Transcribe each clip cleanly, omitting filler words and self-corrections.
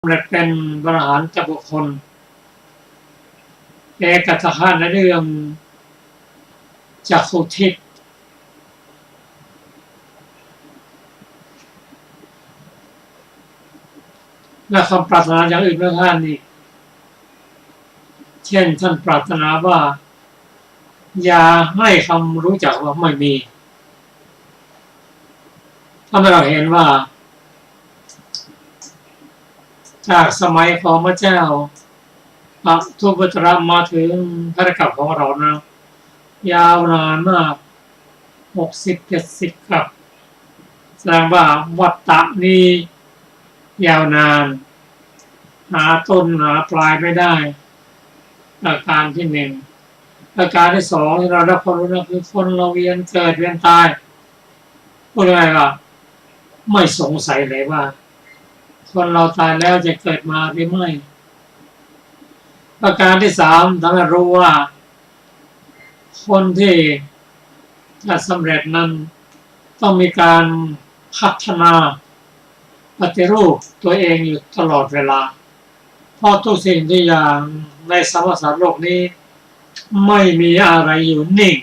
สำเร็จเป็นพระอรหันตบุคคลเอกตะฆะในเรื่องจักขุทิพย์และคำปรารถนาอย่างอื่นของท่านนี่เช่นท่านปรารถนาว่าอย่าให้คำรู้จักว่าไม่มีถ้าเราเห็นว่าจากสมัยของพระเจ้าพระทุกตระมาถึงพระกับของเรานะยาวนานมาก60-70กับแสดงว่าวัฏฏะนี้ยาวนานหาต้นหาปลายไม่ได้ประการที่หนึ่งประการที่สองที่เราได้ความรู้นะคือคนเราเวียนเกิดเวียนตายพูดง่ายๆว่าไม่สงสัยเลยว่าคนเราตายแล้วจะเกิดมาหรือไม่ประการที่สามทำให้รู้ว่าคนที่จะสำเร็จนั้นต้องมีการพัฒนาปฏิรูปตัวเองอยู่ตลอดเวลาเพราะทุกสิ่งทุกอย่างในสมสารโลกนี้ไม่มีอะไรอยู่นิ่ง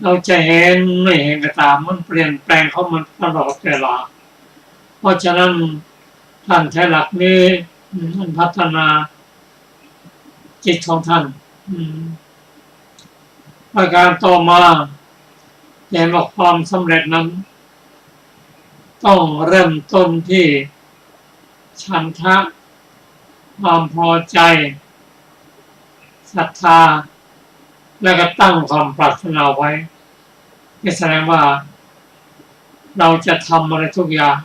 เราจะเห็นไม่เห็นก็ตามมันเปลี่ยนแปลงเข้ามาตลอดเวลาเพราะฉะนั้นท่านใช้หลักนี้ท่านพัฒนาจิตของท่านประการต่อมาเห็นว่าความสำเร็จนั้นต้องเริ่มต้นที่ฉันทะความพอใจศรัทธาแล้วก็ตั้งความปรารถนาไว้นี่แสดงว่าเราจะทำอะไรทุกอย่าง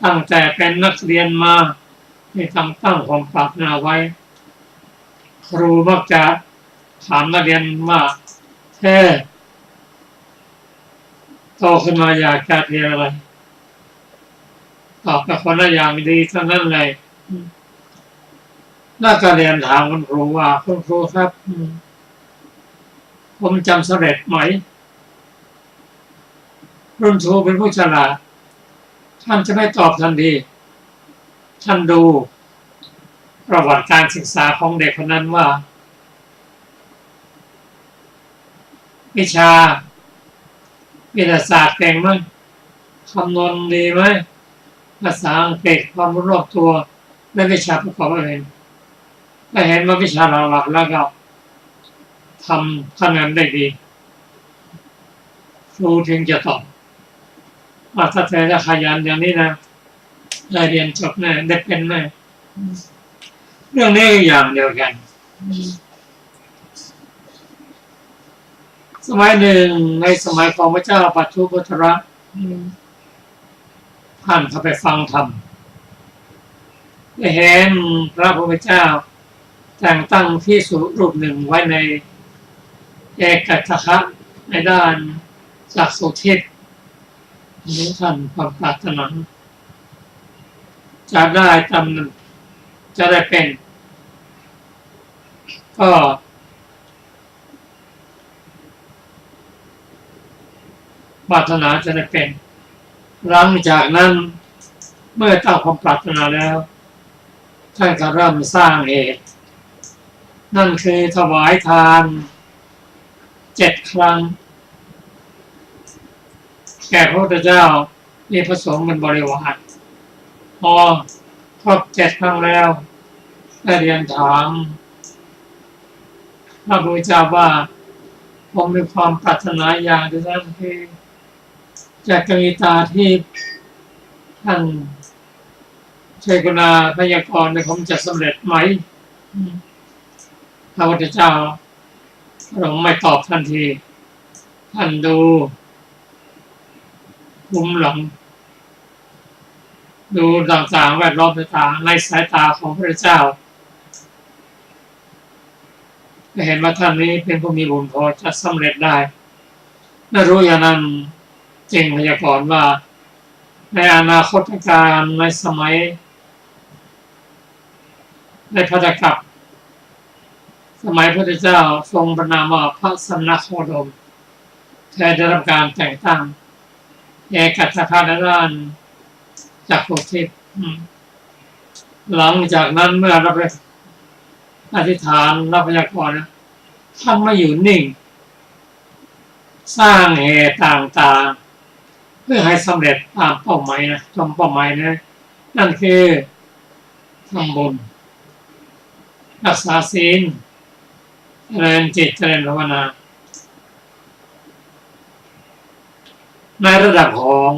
ตั้งแต่เป็นนักเรียนมาให้ตั้งความปรารถนาไว้ครูมักจะถามนักเรียนว่าโตขึ้นมาอยากจะเรียนอะไรตอบกับคนละอย่างดีเท่านั้นเลยนักเรียนถามคุณครูว่าคุณครูครับผมจำสำเร็จไหมรุ่นครูเป็นผู้ฉลาดท่านจะไม่ตอบทันทีท่านดูประวัติการศึกษาของเด็กคนนั้นว่าวิชาวิทยาศาสตร์เก่งไหมคำนวณดีไหมภาษาอังกฤษความรู้รอบตัวและวิชาประกอบอะไรถ้าเห็นว่าวิชาหลักๆแล้วก็ทำคะแนนได้ดีครูถึงจะตอบว่าถ้าเธอจะขยันอย่างนี้นะได้เรียนจบแน่ได้เป็นแน่เรื่องนี้อย่างเดียวกันสมัยหนึ่งในสมัยของพระเจ้าปัจจุบันระท่านเข้าไปฟังธรรมได้เห็นพระพุทธเจ้าแต่งตั้งภิกษุรูปหนึ่งไว้ในเอกตะฆะในด้านจักขุทิพย์นี้ท่านความปรารถนาจะได้ตำแหน่งจะได้เป็นก็ปรารถนาจะได้เป็นหลังจากนั้นเมื่อตั้งความปรารถนาแล้วท่านก็เริ่มสร้างเหตุนั่นคือถวายทาน7 ครั้งแก่พระพุทธเจ้ามีพระสงฆ์เป็นบริวารพอครบ7 ครั้งแล้วได้เรียนถามพระพุทธเจ้าว่าผมมีความปรารถนาอย่างเดียวนั้นคือจากกริตาที่ท่านช่วยกรุณาพยากรณ์ในผมจะสำเร็จไหมพระพุทธเจ้าเราไม่ตอบทันทีท่านดูมุมหลังดูต่างๆแวดล้อมต่างๆในสายตาของพระเจ้าเห็นว่าท่านนี้เป็นผู้มีบุญพอจะสำเร็จได้น่ารู้อย่างนั้นจึงพยากรณ์ว่าในอนาคตการในสมัยในพุทธกัปสมัยพระพุทธเจ้าทรงพระนามว่าพระสมณโคดมได้รับการแต่งตั้งเอกตะฆะในด้านจักขุทิพย์ หลังจากนั้นเมื่อเราไปอธิษฐานรับพยากรณ์นะท่านไม่อยู่นิ่งสร้างเหตุต่างๆเพื่อให้สำเร็จตามเป้าหมายนะตามเป้าหมายนะนั่นคือทำบุญรักษาศีลเจริญจิตเจริญภาวนาในระดับของ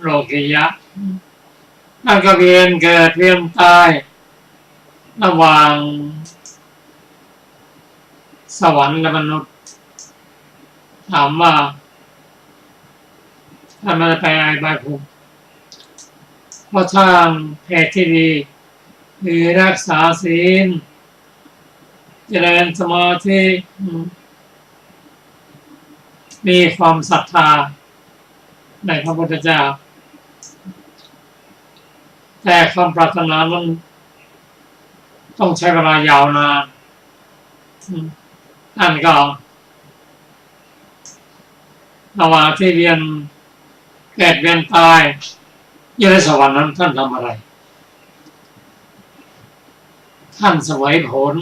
โลกิยะนั่นก็เวียนเกิดเวียนตายระหว่างสวรรค์และมนุษย์ถามว่าถ้ามันไปบายภูมิเพราะทางแพทย์ที่ดีคือรักษาศีลเจริญสมาธิมีความศรัทธาในพระพุทธเจ้าแต่ความปรารถนานั้นต้องใช้เวลายาวนานท่านก็ระหว่างที่เรียนเกิดเวียนตายอยู่ในสวรรค์นั้นท่านทำอะไรท่านเสวยผล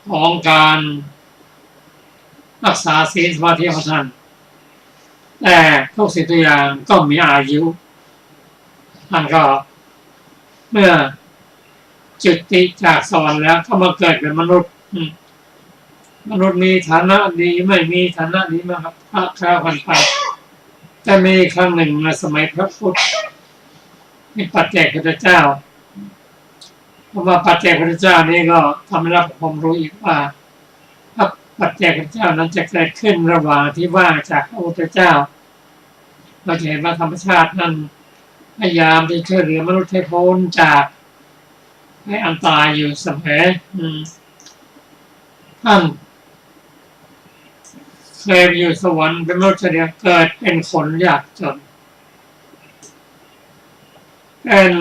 ของการรักษาศีลสมาธิของท่านแต่ทุกสิ่งทุกอย่างก็มีอายุท่านก็เมื่อจุติจากสวรรค์แล้วก็มาเกิดเป็นมนุษย์มนุษย์มีฐานะดีไม่มีฐานะดีมากครับพระคราวกันไปแต่มีครั้งหนึ่งในสมัยพระพุทธมีปัจเจกพุทธเจ้าเพราะว่าปัจเจกพุทธเจ้านี้ก็ทำให้เราผมรู้อีกว่าพระปัจเจกพุทธเจ้านั้นจะเกิดขึ้นระหว่างที่ว่างจากพระพุทธเจ้าเราจะเห็นว่าธรรมชาตินั้นพยายามที่ช่วยเหลือมนุษย์ให้พ้นจากให้อันตรายอยู่เสมอท่านเคยอยู่สวรรค์เป็นมนุษย์เดียวเกิดเป็นคนยากจนเป็น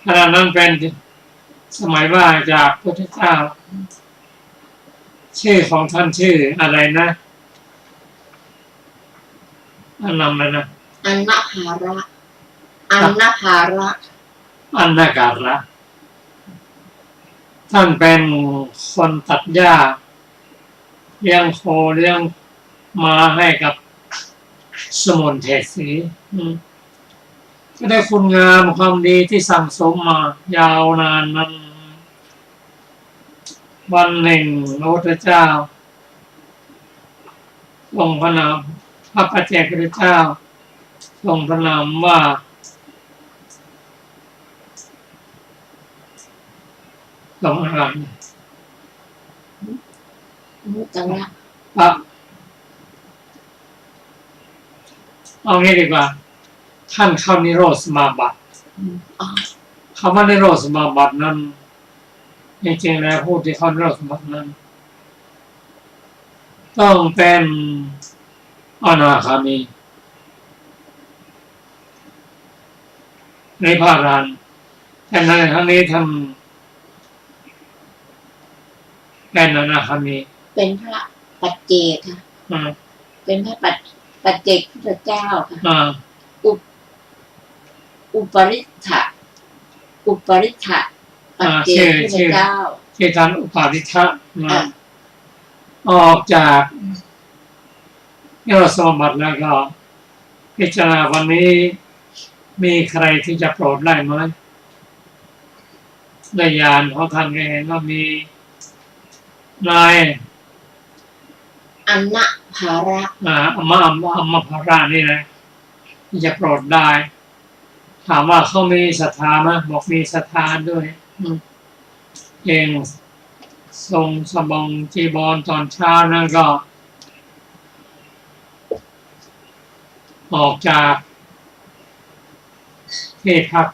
ขณะนั้นเป็นสมัยว่าจากพุทธเจ้าชื่อของท่านชื่ออะไรนะอันนำเลยนะอันนภาระอันนภาระอันนาการะท่านเป็นคนตัดหญ้าเลี้ยงโคเลี้ยงม้าให้กับสมุนเทสีก็ได้คุณงามความดีที่สั่งสมมายาวนานนั้นวันหนึ่งพระพุทธเจ้าทรงพระนามพระปัจเจกพุทธเจ้าทรงพระนามว่าทรงอะไรมุตระเอางี้ดีกว่าท่านเข้านิโรธสมาบัติคำว่านิโรธสมาบัตินั้นจริงๆแล้วผู้ที่เข้านิโรธสมาบัตินั้นต้องเป็นอนาคามีในพระอรหันต์แต่ในครั้งนี้ท่านเป็นอนาคามีเป็นพระปัจเจกค่ะเป็นพระปัจเจกพุทธเจ้าค่ะอุปริทธะปัจเจกพุทธเจ้าที่ท่านอุปาริทะออกจากนิโรธสมาบัติแล้วก็พิจารณาวันนี้มีใครที่จะโปรดได้ไหมได้ญาณของท่านก็เห็นว่ามีนายอันนภาระอัมมาภาระนี่นะที่จะโปรดได้ถามว่าเขามีศรัทธาไหมบอกมีศรัทธาด้วยเองทรงสบงจีบรตอนเช้านั่นก็ออกจากที่พัก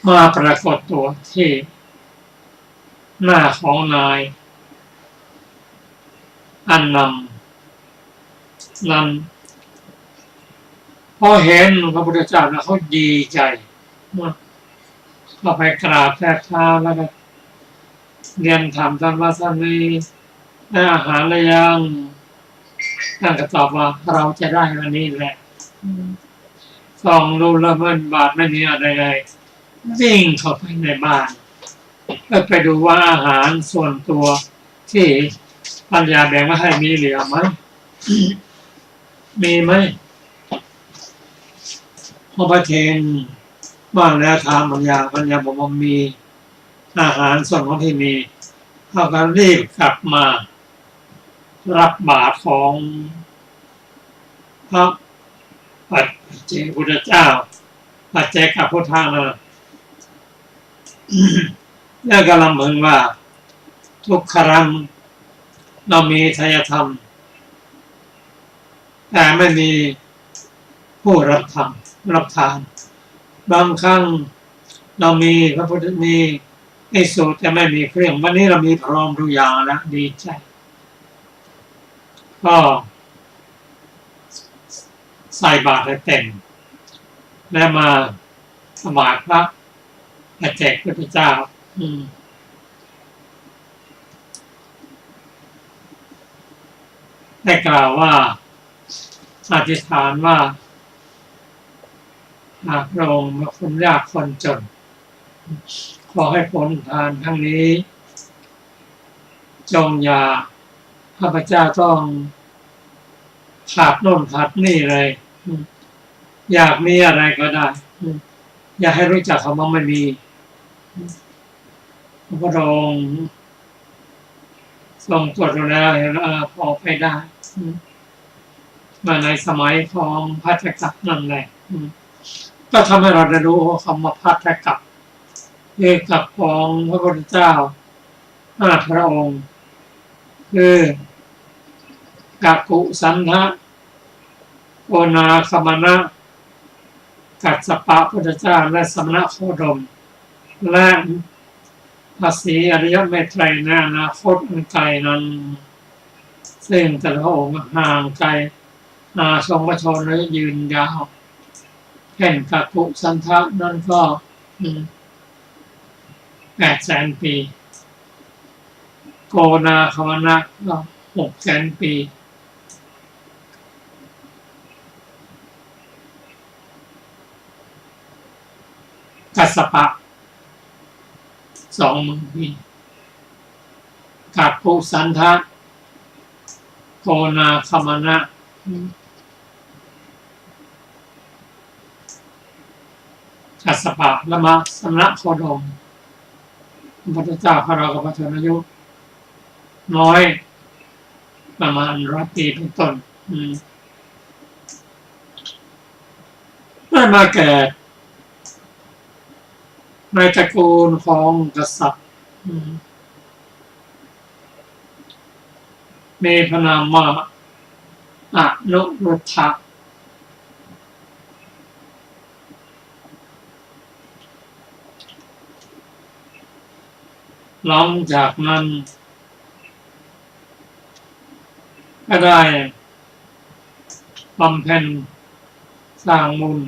มาปรากฏตัวที่หน้าของนายอันนั้นพอเห็นพระพุทธเจ้าแล้วเขาดีใจก็ไปกราบแทบเท้าแล้วก็เรียนถามท่านว่าท่านมีอาหารหรือยัง ท่านก็ตอบว่าเราจะได้วันนี้แหละส่องดูแล้วมันบาทไม่มีอะไรเลยวิ่งเข้าไปในบ้านเพื่อไปดูว่าอาหารส่วนตัวที่ปัญญาแบ่งมาให้มีเหลือไหมมีไหมพอไปเทนบ้านแล้วถามปัญญาบอกว่ามีอาหารส่วนของที่มีเขาก็รีบกลับมารับบาตรของพระปัจเจกพุทธเจ้าปัจเจกพุทธานะแล้วก็ลำพึงว่าทุกครั้งเรามีไทยธรรมแต่ไม่มีผู้รับธรรมรับทานบางครั้งเรามีพระพุทธมีไอ้สูตรแต่ไม่มีเครื่องวันนี้เรามีพร้อมทุกอย่างแล้วดีใจก็ใส่บาตรให้เต็มแล้วมาถวายพระปัจเจกพุทธเจ้าได้กล่าวว่าอธิษฐานว่าหากพระองค์คนยากคนจนขอให้ผลทานครั้งนี้จงอย่าข้าพเจ้าต้องขาดโน่นขาดนี่เลยอยากมีอะไรก็ได้อย่าให้รู้จักคำว่าไม่มีพระองค์ทรงตรวจดูแล้วเห็นพอไปได้มาในสมัยของพัทธกัปนั่นแหละก็ทำให้เราได้รู้คำว่าพัทธกัปคือกับของพระพุทธเจ้า5 พระองค์คือกักุสันทะโอนาคมนะกัสสปะพุทธเจ้าและสมณโคดมและภาษีอริยเมตไตรในอนาคตอันไกลนั้นซึ่งแต่ละองค์ห่างไกลทรงพระชนม์และยืนยาวเช่นกักุสันทะนั่นก็800,000 ปีโกนาคมนะก็600,000 ปีกัสสปะ20,000 ปีกัปปุสันทะโกนาคมนะกัสสปะและมะสมณโคดมพระพุทธเจ้าของเรากับพระชนอายุน้อยประมาณ100 ปีเป็นต้นได้มาแก่ในตระกูลของกษัตริย์มีพระนามว่าอนุรุทธะหลังจากนั้นก็ได้บำเพ็ญสร้างบุญ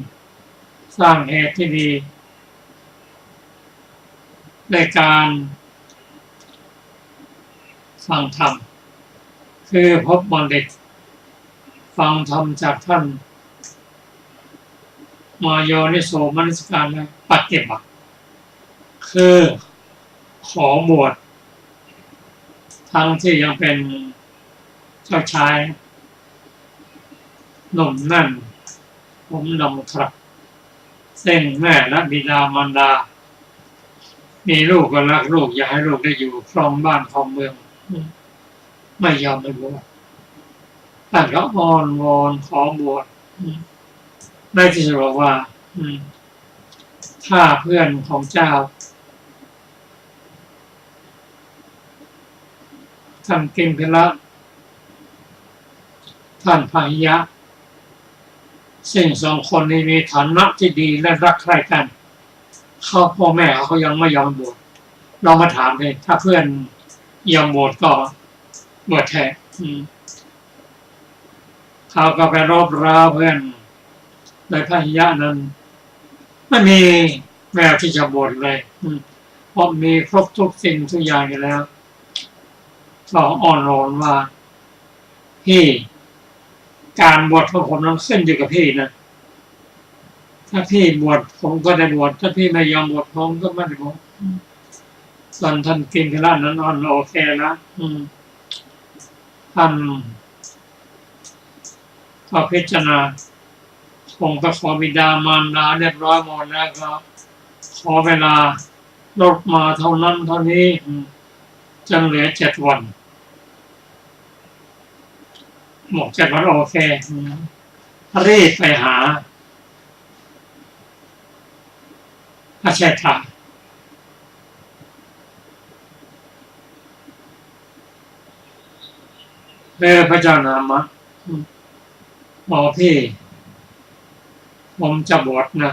สร้างเหตุที่ดีในการฟังธรรมคือพบบัณฑิตฟังธรรมจากท่านมาโยนิโสมนสิการและปฏิบัติคือขอบวชทั้งที่ยังเป็นเจ้าชายหนุ่มนั่นผมดำครับเส้นแม่และบิดามารดามีลูกก็รักลูกอยากให้ลูกได้อยู่ครองบ้านครองเมืองไม่ยอมไปบวชท่านก็อ้อนวอนขอบวชได้ที่จะบอกว่าถ้าเพื่อนของเจ้าท่านกินเพละท่านพาหิยะซึ่ง2 คนนี้มีฐานะที่ดีและรักใคร่กันเขาพ่อแม่เขายังไม่ยอมบวชเรามาถามเลยถ้าเพื่อนยอมบวชก็บวชแทนเขาก็ไปรบราเพื่อนโดยพาหิยะนั้นไม่มีแววที่จะบวชเลยเพราะมีครบทุกสิ่งทุกอย่างอยู่แล้วก็อ้อนวอนว่าพี่ การบวชของผมนั้นขึ้นอยู่กับพี่นะถ้าพี่บวชผมก็ได้บวชถ้าพี่ไม่ยอมบวชผมก็ไม่ได้บวชส่วนท่านกินที่ร้านนั้นโอเคแล้วท่านก็พิจารณาผมก็ขอบิดามารดาเรียบร้อยหมดแล้วก็ขอเวลาลดมาเท่านั้นเท่านี้จึงเหลือ7 วันหมด7 วันโอเครีบไปหาพระเชษฐาพระเจ้านามะบอกพี่ผมจะบวชนะ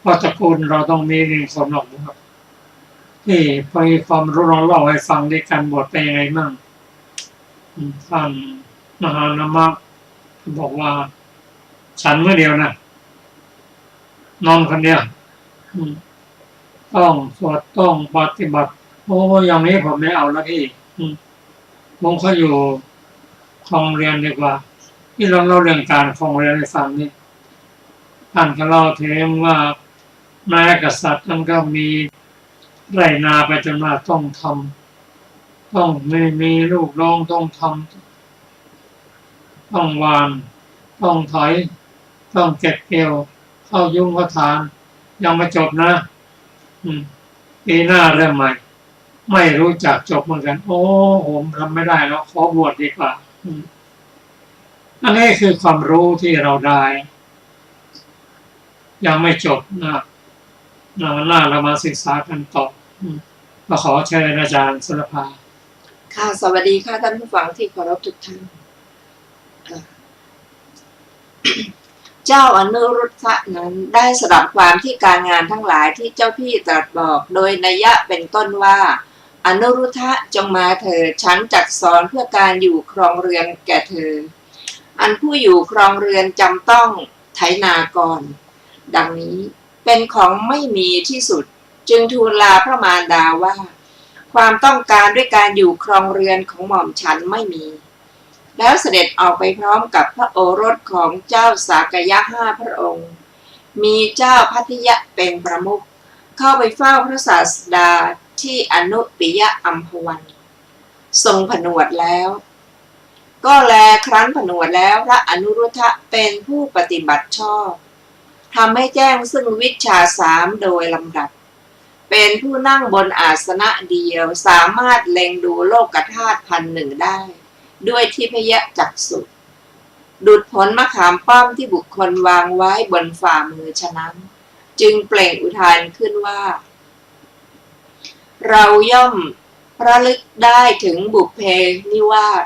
เพราะตระกูลเราต้องมี1 คนออกบวชที่พอมีความรู้ลองเล่าให้ฟังในการบวชเป็นยังไงบ้างท่านมหานามะบอกว่าฉันเมื่อเดียวนะนอนคนเดียวต้องสวดต้องปฏิบัติโอ้อย่างนี้ผมไม่เอาแล้วพี่ผมเขาอยู่คลองเรียนดีกว่าที่เราเล่าเรื่องการคลองเรียนให้ฟังนี่ท่านก็เล่าถึงว่านายกษัตริย์ท่านก็มีไรนาไปจนมาต้องทำต้องไม่มีลูกน้องต้องทำต้องวานต้องถอยต้องเก็บเกี่ยวเข้ายุ่งเข้าทานยังไม่จบนะปีหน้าเริ่มใหม่ไม่รู้จักจบเหมือนกันโอ้ผมทำไม่ได้แล้วขอบวชดีกว่าอันนี้คือความรู้ที่เราได้ยังไม่จบนะวันหน้าเรามาศึกษากันต่อมาขอเชิญอาจารย์สุรภาค่ะสวัสดีค่ะท่านผู้ฟังที่เคารพทุกท่านเจ้าอนุรุทธะนั้นได้สดับความที่การงานทั้งหลายที่เจ้าพี่ตรัสบอกโดยนัยยะเป็นต้นว่าอนุรุทธะจงมาเถิดฉันจักสอนเพื่อการอยู่ครองเรือนแก่เธออันผู้อยู่ครองเรือนจำต้องไถนาก่อนดังนี้เป็นของไม่มีที่สุดจึงทูลลาพระมารดาว่าความต้องการด้วยการอยู่ครองเรือนของหม่อมฉันไม่มีแล้วเสด็จออกไปพร้อมกับพระโอรสของเจ้าสากยะ5 พระองค์มีเจ้าพัทยะเป็นประมุขเข้าไปเฝ้าพระศาสดาที่อนุปิยอัมพวันทรงผนวดแล้วก็แลครั้นผนวดแล้วพระอนุรุทธะเป็นผู้ปฏิบัติชอบทำให้แจ้งซึ่งวิชชา3โดยลำดับเป็นผู้นั่งบนอาสนะเดียวสามารถเล็งดูโลกธาตุ1,000ได้ด้วยทิพยจักษุดุจผลมะขามป้อมที่บุคคลวางไว้บนฝ่ามือฉะนั้นจึงเปล่งอุทานขึ้นว่าเราย่อมระลึกได้ถึงบุพเพนิวาส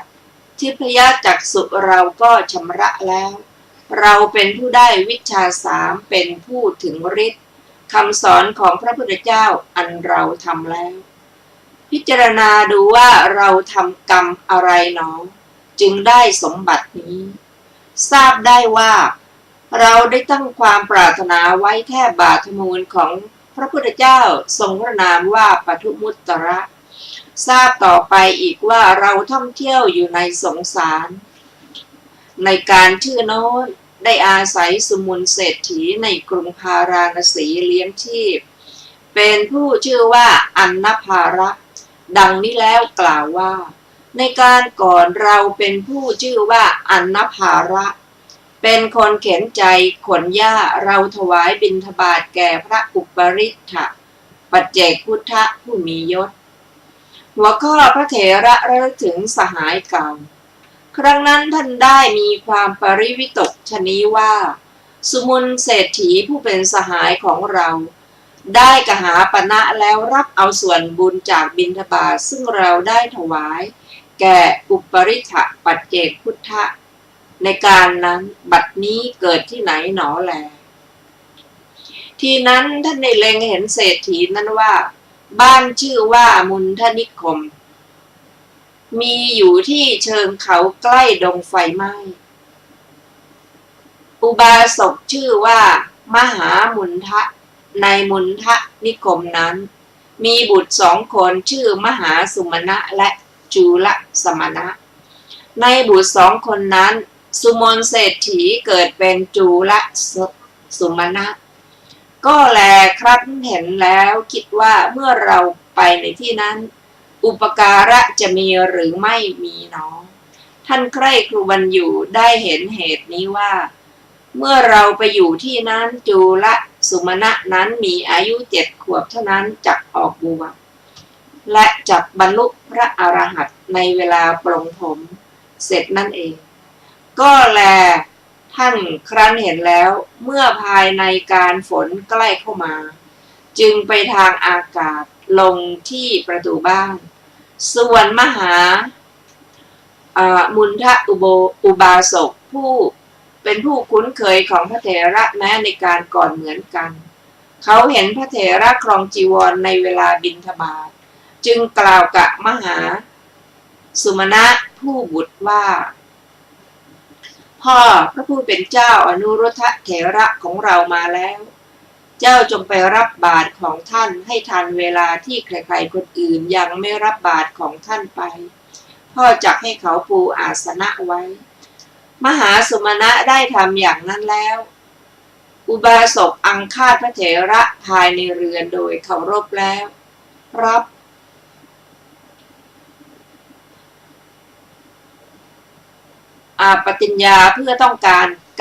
ทิพยจักษุเราก็ชำระแล้วเราเป็นผู้ได้วิชชา3เป็นผู้ถึงฤทธิ์คำสอนของพระพุทธเจ้าอันเราทำแล้วพิจารณาดูว่าเราทำกรรมอะไรหนอจึงได้สมบัตินี้ทราบได้ว่าเราได้ตั้งความปรารถนาไว้แทบบาทมูลของพระพุทธเจ้าทรงพระนามว่าปทุมุตตระทราบต่อไปอีกว่าเราท่องเที่ยวอยู่ในสงสารในการชื่อโน้นได้อาศัยสุมุนเศรษฐีในกรุงพาราณสีเลี้ยงชีพเป็นผู้ชื่อว่าอันนภาระดังนี้แล้วกล่าวว่าในการก่อนเราเป็นผู้ชื่อว่าอันนภาระเป็นคนเข็นใจขนหญ้าเราถวายบิณฑบาตแก่พระอุปริทธะปัจเจกพุทธะผู้มียศหัวข้อพระเถระระลึกถึงสหายเก่าครั้งนั้นท่านได้มีความปริวิตกชนี้ว่าสุมุนเศรษฐีผู้เป็นสหายของเราได้กหาปณะแล้วรับเอาส่วนบุญจากบิณฑบาตซึ่งเราได้ถวายแก่อุปริทธะปัจเจกพุทธะในการนั้นบัดนี้เกิดที่ไหนหนอแลทีนั้นท่านได้เล็งเห็นเศรษฐีนั้นว่าบ้านชื่อว่ามุนทนิคมมีอยู่ที่เชิงเขาใกล้ดงไฟไหม้อุบาสกชื่อว่ามหามุนทะในมุนทะนิคมนั้นมีบุตร2 คนชื่อมหาสุมาณะและจุลสมณะในบุตร2 คนนั้น สุมนเศรษฐีเกิดเป็นจูลสุมนะก็แลครั้นเห็นแล้วคิดว่าเมื่อเราไปในที่นั้นอุปการะจะมีหรือไม่มีหนอท่านใคร่ครวญอยู่ได้เห็นเหตุนี้ว่าเมื่อเราไปอยู่ที่นั้นจูลสุมนะนั้นมีอายุ7 ขวบเท่านั้นจักออกบวชและจักบรรลุพระอรหันต์ในเวลาปลงผมเสร็จนั่นเองก็แลท่านครั้นเห็นแล้วเมื่อภายในการฝนใกล้เข้ามาจึงไปทางอากาศลงที่ประตูบ้านส่วนมหามุนทะอุบาสกผู้เป็นผู้คุ้นเคยของพระเถระแม้ในการก่อนเหมือนกันเขาเห็นพระเถระครองจีวรในเวลาบิณฑบาตจึงกล่าวกับมหาสุมาณะผู้บุตรว่าพ่อพระผู้เป็นเจ้าอนุรุทธะเถระของเรามาแล้วเจ้าจงไปรับบาตรของท่านให้ทันเวลาที่ใครๆคนอื่นยังไม่รับบาตรของท่านไปพ่อจักให้เขาปูอาสนะไว้มหาสุมาณะได้ทำอย่างนั้นแล้วอุบาสกอังคาดพระเถระภายในเรือนโดยเคารพแล้วรับปฏิญญาเพื่อต้อง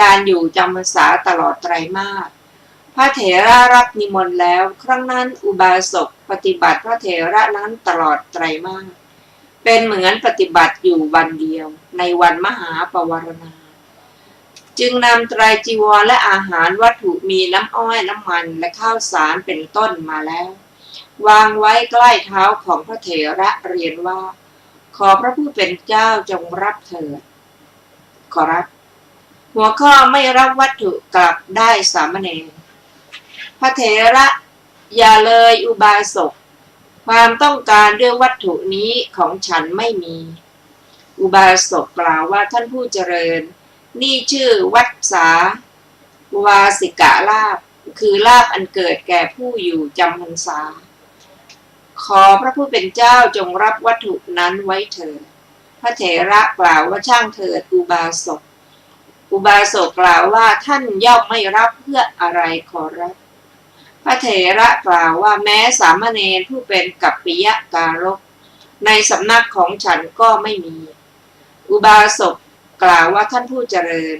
การอยู่จำพรรษาตลอดไตรมาสพระเถระรับนิมนต์แล้วครั้งนั้นอุบาสกปฏิบัติพระเถระนั้นตลอดไตรมาสเป็นเหมือนปฏิบัติอยู่วันเดียวในวันมหาปวารณาจึงนำไตรจีวรและอาหารวัตถุมีน้ำอ้อยน้ำมันและข้าวสารเป็นต้นมาแล้ววางไว้ใกล้เท้าของพระเถระเรียนว่าขอพระผู้เป็นเจ้าจงรับเถิดขอรับหัวข้อไม่รับวัตถุกลับได้สามเณรพระเถระอย่าเลยอุบาสกความต้องการด้วยวัตถุนี้ของฉันไม่มีอุบาสกกล่าวว่าท่านผู้เจริญนี่ชื่อวัฏสาวาสิกะลาภคือลาภอันเกิดแก่ผู้อยู่จำพรรษาขอพระผู้เป็นเจ้าจงรับวัตถุนั้นไว้เถิดพระเถระกล่าวว่าช่างเถิดอุบาสกอุบาสกกล่าวว่าท่านย่อมไม่รับเพื่ออะไรขอรับพระเถระกล่าวว่าแม้สามเณรผู้เป็นกัปปิยการกในสำนักของฉันก็ไม่มีอุบาสกกล่าวว่าท่านผู้เจริญ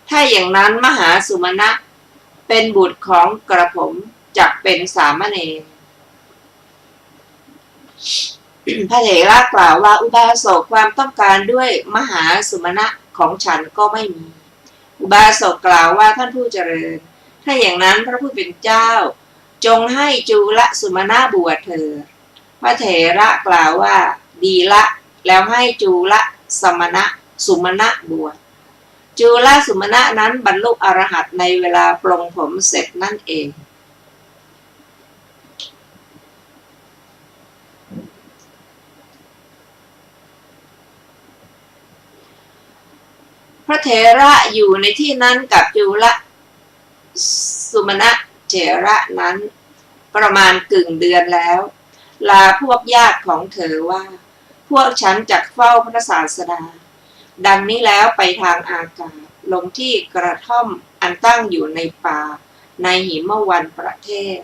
ถ้าอย่างนั้นมหาสุมาณะเป็นบุตรของกระผมจักเป็นสามเณรพระเถระกล่าวว่าอุบาสกความต้องการด้วยมหาสุมาณะของฉันก็ไม่มีอุบาสกกล่าวว่าท่านผู้เจริญถ้าอย่างนั้นพระผู้เป็นเจ้าจงให้จูลสุมาณะบวชเถิดพระเถระกล่าวว่าดีละแล้วให้จูลสุมาณะบวชจูลสุมาณะนั้นบรรลุอรหันต์ในเวลาปลงผมเสร็จนั่นเองพระเถระอยู่ในที่นั้นกับจูลสุมาณะเถระนั้นประมาณกึ่งเดือนแล้วลาพวกญาติของเธอว่าพวกฉันจักเฝ้าพระศาสดาดังนี้แล้วไปทางอากาศลงที่กระท่อมอันตั้งอยู่ในป่าในหิมวันประเทศ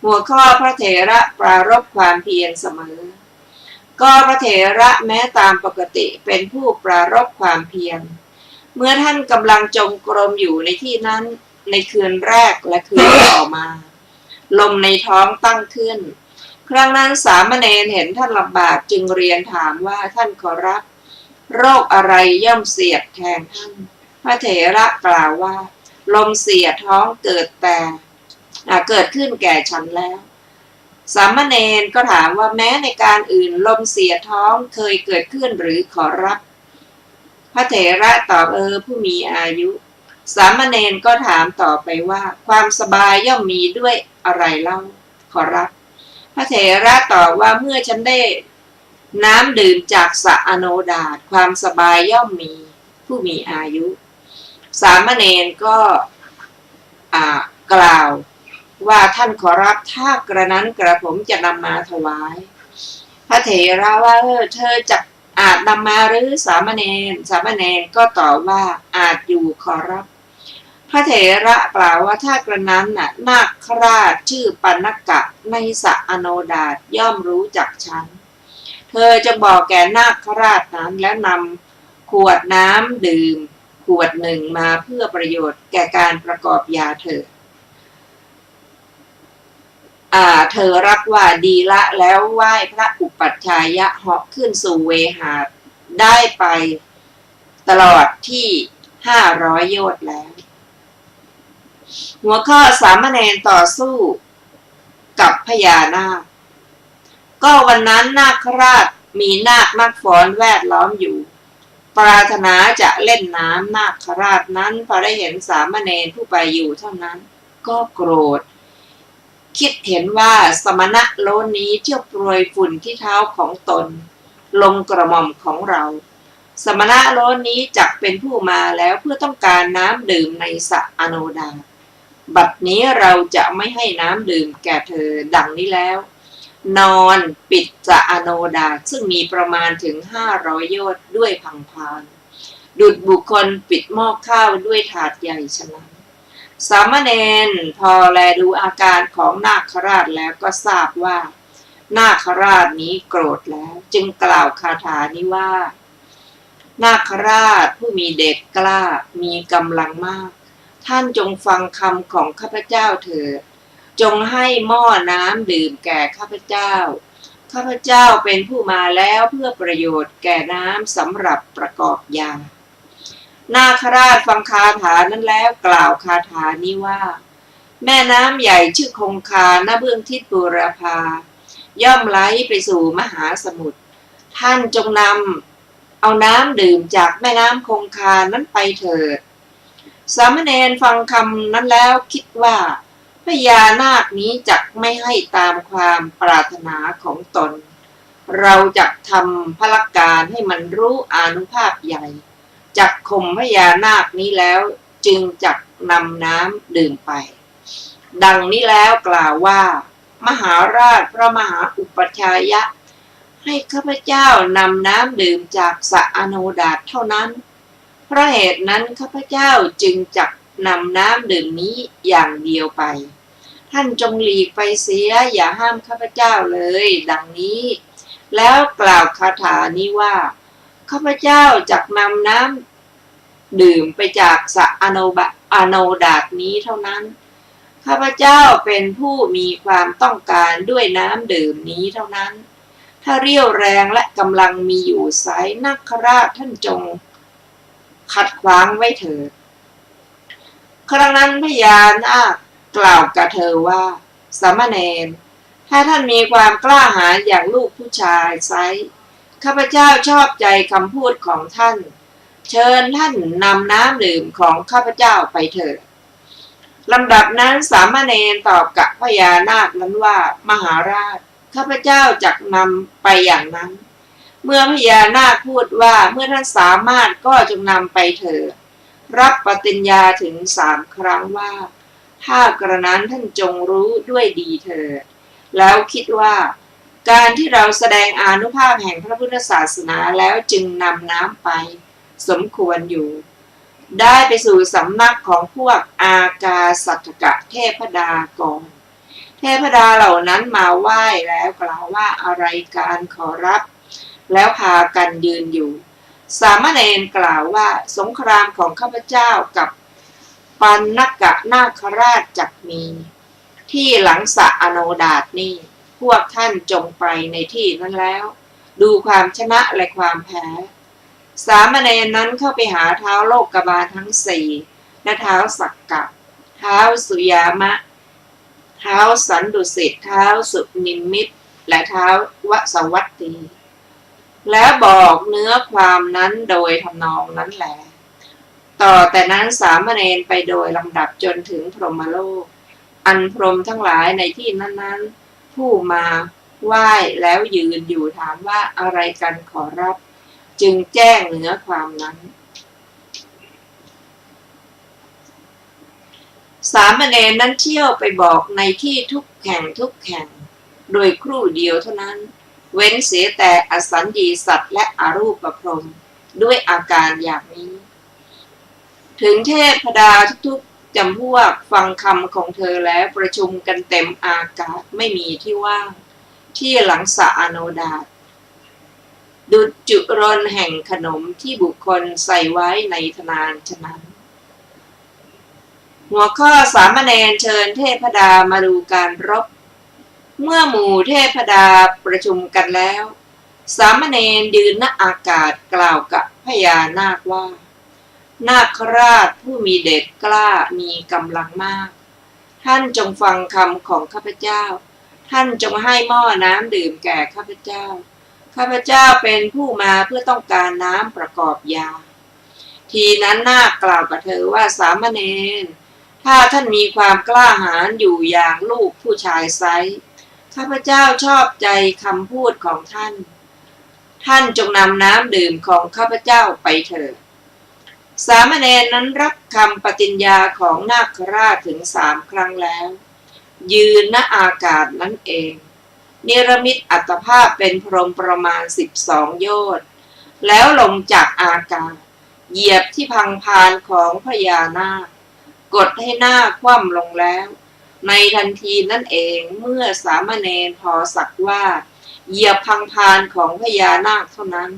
หัวข้อพระเถระปรารภความเพียรเสมอก็พระเถระแม้ตามปกติเป็นผู้ปรารภความเพียรเมื่อท่านกำลังจงกรมอยู่ในที่นั้นในคืนแรกและคืนต่อมาลมในท้องตั้งขึ้นครั้งนั้นสามเณรเห็นท่านลำบากจึงเรียนถามว่าท่านขอรับโรคอะไรย่อมเสียดแทงท่านพระเถระกล่าวว่าลมเสียดท้องเกิดขึ้นแก่ฉันแล้วสามเณรก็ถามว่าแม้ในการอื่นลมเสียดท้องเคยเกิดขึ้นหรือขอรับพระเถระตอบผู้มีอายุสามเณรก็ถามต่อไปว่าความสบายย่อมมีด้วยอะไรเล่าขอรับพระเถระตอบว่าเมื่อฉันได้น้ำดื่มจากสระอโนดาตความสบายย่อมมีผู้มีอายุสามเณรก็กล่าวว่าท่านขอรับถ้ากระนั้นกระผมจะนำมาถวายพระเถระว่าเธอจะ อาจนำมาหรือสามเณรก็ตอบว่าอาจอยู่ขอรับพระเถระกล่าวว่าถ้ากระนั้นน่ะนาคราชชื่อปัณกะในสะอโนดาตย่อมรู้จักฉันเธอจะบอกแก่นาคราชนั้นแล้วนำขวดน้ำดื่มขวดหนึ่งมาเพื่อประโยชน์แก่การประกอบยาเธอเธอรับว่าดีละแล้วไหว้พระอุปัชฌายะเหาะขึ้นสู่เวหาได้ไปตลอดที่500 โยชน์แล้วหัวข้อสามเณรต่อสู้กับพญานาคก็วันนั้นนาคราชมีนาคนักฟ้อนแวดล้อมอยู่ปรารถนาจะเล่นน้ำนาคราชนั้นพอได้เห็นสามเณรผู้ไปอยู่เท่านั้นก็โกรธคิดเห็นว่าสมณะโลนนี้เที่ยวโปรยฝุ่นที่เท้าของตนลงกระหม่อมของเราสมณะโลนนี้จักเป็นผู้มาแล้วเพื่อต้องการน้ำดื่มในสระอโนดาตบัดนี้เราจะไม่ให้น้ำดื่มแก่เธอดังนี้แล้วนอนปิดสระอโนดาตซึ่งมีประมาณถึง500 โยชน์ด้วยพังพานดุจบุคคลปิดหม้อข้าวด้วยถาดใหญ่ฉะนั้นสามเณรพอแลดูอาการของนาคราชแล้วก็ทราบว่านาคราชนี้โกรธแล้วจึงกล่าวคาถานี้ว่านาคราชผู้มีเดชกล้ามีกำลังมากท่านจงฟังคำของข้าพเจ้าเถิดจงให้หม้อน้ำดื่มแก่ข้าพเจ้าข้าพเจ้าเป็นผู้มาแล้วเพื่อประโยชน์แก่น้ำสำหรับประกอบยานาคราชฟังคาถานั้นแล้วกล่าวคาถานี้ว่าแม่น้ำใหญ่ชื่อคงคาณเบื้องทิศบูรพาย่อมไหลไปสู่มหาสมุทรท่านจงนำเอาน้ำดื่มจากแม่น้ำคงคานั้นไปเถิดสามเณรฟังคำนั้นแล้วคิดว่าพญานาคนี้จักไม่ให้ตามความปรารถนาของตนเราจักทำพละการให้มันรู้อานุภาพใหญ่จักข่มพญานาคนี้แล้วจึงจักนำน้ำดื่มไปดังนี้แล้วกล่าวว่ามหาราชพระมหาอุปัชฌายะให้ข้าพเจ้านำน้ำดื่มจากสระอโนดาตเท่านั้นเพราะเหตุนั้นข้าพเจ้าจึงจักนำน้ำดื่มนี้อย่างเดียวไปท่านจงหลีกไปเสียอย่าห้ามข้าพเจ้าเลยดังนี้แล้วกล่าวคาถานี้ว่าข้าพเจ้าจักนำน้ำดื่มไปจากสระอโนดาตนี้เท่านั้นข้าพเจ้าเป็นผู้มีความต้องการด้วยน้ำดื่มนี้เท่านั้นถ้าเรี่ยวแรงและกำลังมีอยู่ไซร้นาคราชท่านจงขัดขวางไว้เถิดครั้งนั้นพญานาคกล่าวกับเธอว่าสามเณรถ้าท่านมีความกล้าหาญอย่างลูกผู้ชายไซร้ข้าพเจ้าชอบใจคำพูดของท่านเชิญท่านนำน้ำดื่มของข้าพเจ้าไปเถิดลำดับนั้นสามเณรตอบกับพญานาคนั้นว่ามหาราชข้าพเจ้าจักนำไปอย่างนั้นเมื่อพญานาคพูดว่าเมื่อท่านสามารถก็จงนำไปเถิดรับปฏิญญาถึง3 ครั้งว่าถ้ากระนั้นท่านจงรู้ด้วยดีเถิดแล้วคิดว่าการที่เราแสดงอานุภาพแห่งพระพุทธศาสนาแล้วจึงนำน้ำไปสมควรอยู่ได้ไปสู่สำนักของพวกอากาสัตกะเทพดากรเทพดาเหล่านั้นมาไหว้แล้วกล่าวว่าอะไรการขอรับแล้วพากันยืนอยู่สามเณรกล่าวว่าสงครามของข้าพเจ้ากับปัณกะนาคราชจักมีที่หลังสระอโนดาตนี่พวกท่านจงไปในที่นั้นแล้วดูความชนะและความแพ้สามเณรนั้นเข้าไปหาเท้าโลกบาลทั้ง4และเท้าสักกะเท้าสุยามะเท้าสันดุสิตเท้าสุนิมมิตและเท้าวสวัตตีแล้วบอกเนื้อความนั้นโดยทำนองนั้นแหละต่อแต่นั้นสามเณรไปโดยลำดับจนถึงพรหมโลกอันพรหมทั้งหลายในที่นั้นๆผู้มาไหว้แล้วยืนอยู่ถามว่าอะไรกันขอรับจึงแจ้งเนื้อความนั้นสามเณรนั้นเที่ยวไปบอกในที่ทุกแห่งโดยครู่เดียวเท่านั้น เว้นเสียแต่อสัญญีสัตว์และอรูปพรหมด้วยอาการอย่างนี้ถึงเทพดาทุกๆจำพวกฟังคำของเธอแล้วประชุมกันเต็มอากาศไม่มีที่ว่างที่หลังสระอโนดาตดุจจุรนแห่งขนมที่บุคคลใส่ไว้ในธนานฉะนั้นหัวข้อสามเณรเชิญเทพดามาดูการรบเมื่อหมู่เทพดาประชุมกันแล้วสามเณรยืนณอากาศกล่าวกับพญานาคว่านาคราชผู้มีเดชกล้ามีกำลังมากท่านจงฟังคำของข้าพเจ้าท่านจงให้หม้อน้ำดื่มแก่ข้าพเจ้าข้าพเจ้าเป็นผู้มาเพื่อต้องการน้ำประกอบยาทีนั้นนาคกล่าวกับเธอว่าสามเณรถ้าท่านมีความกล้าหาญอยู่อย่างลูกผู้ชายไซข้าพเจ้าชอบใจคำพูดของท่านท่านจงนำน้ำดื่มของข้าพเจ้าไปเถิดสามเณรนั้นรับคำปฏิญญาของนาคราชถึง3 ครั้งแล้วยืนณอากาศนั้นเองเนรมิตอัตภาพเป็นพรหมประมาณ12 โยชน์แล้วลงจากอากาศเหยียบที่พังพานของพญานาคกดให้หน้าคว่ำลงแล้วในทันทีนั่นเองเมื่อสามเณรพอสักว่าเหยียบพังพานของพญานาคเท่านั้น